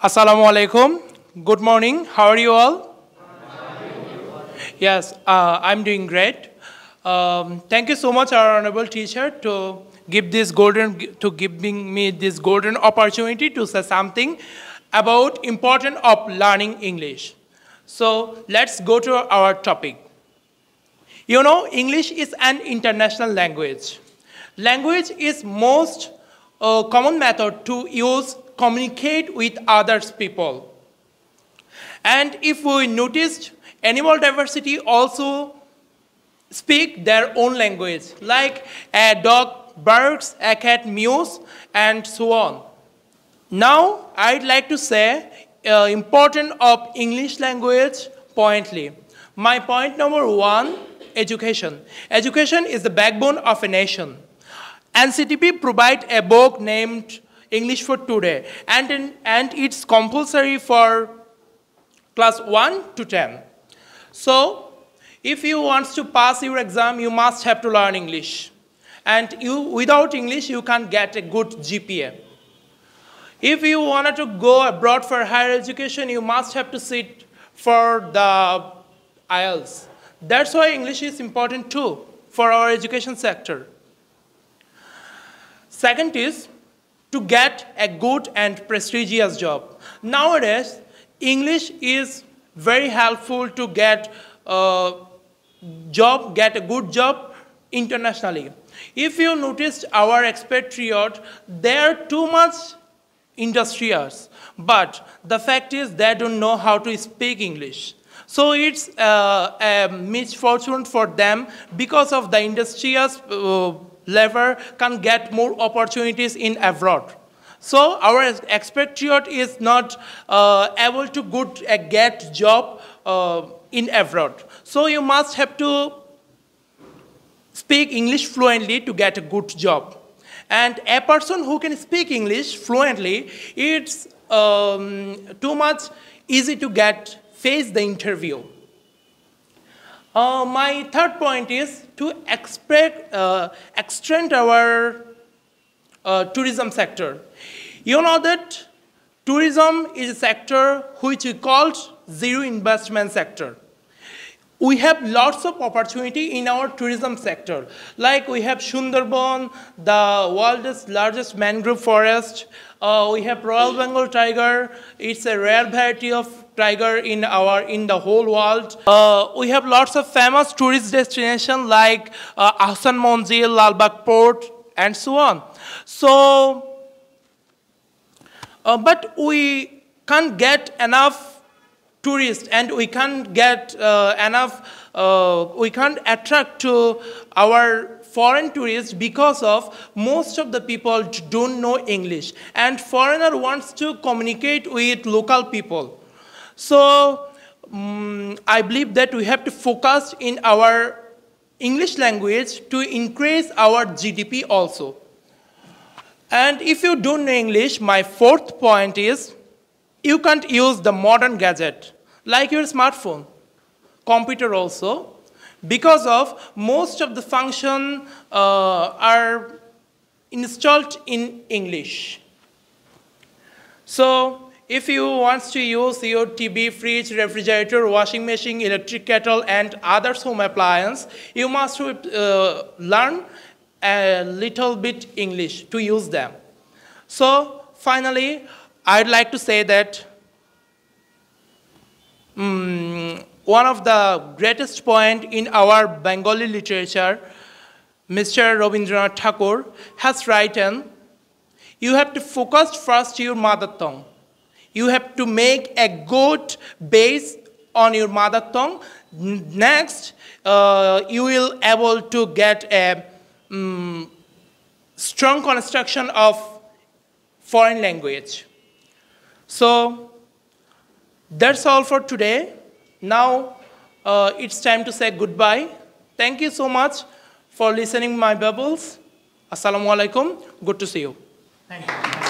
Assalamu alaikum. Good morning. How are you all? Yes, I'm doing great. Thank you so much, our honorable teacher, to giving me this golden opportunity to say something about importance of learning English. So let's go to our topic. You know, English is an international language. Language is most common method to communicate with others people. And if we noticed, animal diversity also speak their own language, like a dog barks, a cat mews, and so on. Now, I'd like to say importance of English language pointly. My point number 1, education. Education is the backbone of a nation. NCTP provide a book named English for Today, and it's compulsory for class 1 to 10. So, if you want to pass your exam, you must have to learn English. And without English, you can't get a good GPA. If you wanted to go abroad for higher education, you must have to sit for the IELTS. That's why English is important too for our education sector. Second is to get a good and prestigious job. Nowadays, English is very helpful to get a good job internationally. If you noticed our expatriate, they are too much industrious, but the fact is they don't know how to speak English. So it's a misfortune for them because of the industrious level can get more opportunities in abroad. So our expatriate is not able to get job in abroad. So you must have to speak English fluently to get a good job. And a person who can speak English fluently, it's too much easy to face the interview. My third point is to extend our tourism sector. You know that tourism is a sector which is called zero investment sector. We have lots of opportunity in our tourism sector. Like we have Sundarban, the world's largest mangrove forest. We have Royal Bengal tiger. It's a rare variety of tiger in the whole world. We have lots of famous tourist destinations like Ahsan Manzil, Lalbagh Port, and so on. So, but we can't get enough tourists, and we can't get we can't attract to our foreign tourists because of most of the people don't know English, and foreigner wants to communicate with local people. So I believe that we have to focus in our English language to increase our GDP also. And if you don't know English, my fourth point is you can't use the modern gadget like your smartphone, computer also, because of most of the functions are installed in English. So if you want to use your TV, fridge, refrigerator, washing machine, electric kettle, and other home appliance, you must learn a little bit English to use them. So finally, I'd like to say that one of the greatest point in our Bengali literature, Mr. Rabindranath Tagore has written, you have to focus first your mother tongue. You have to make a good base on your mother tongue. Next, you will able to get a strong construction of foreign language. So that's all for today. Now it's time to say goodbye. Thank you so much for listening my babbles. Assalamu alaikum. Good to see you. Thank you.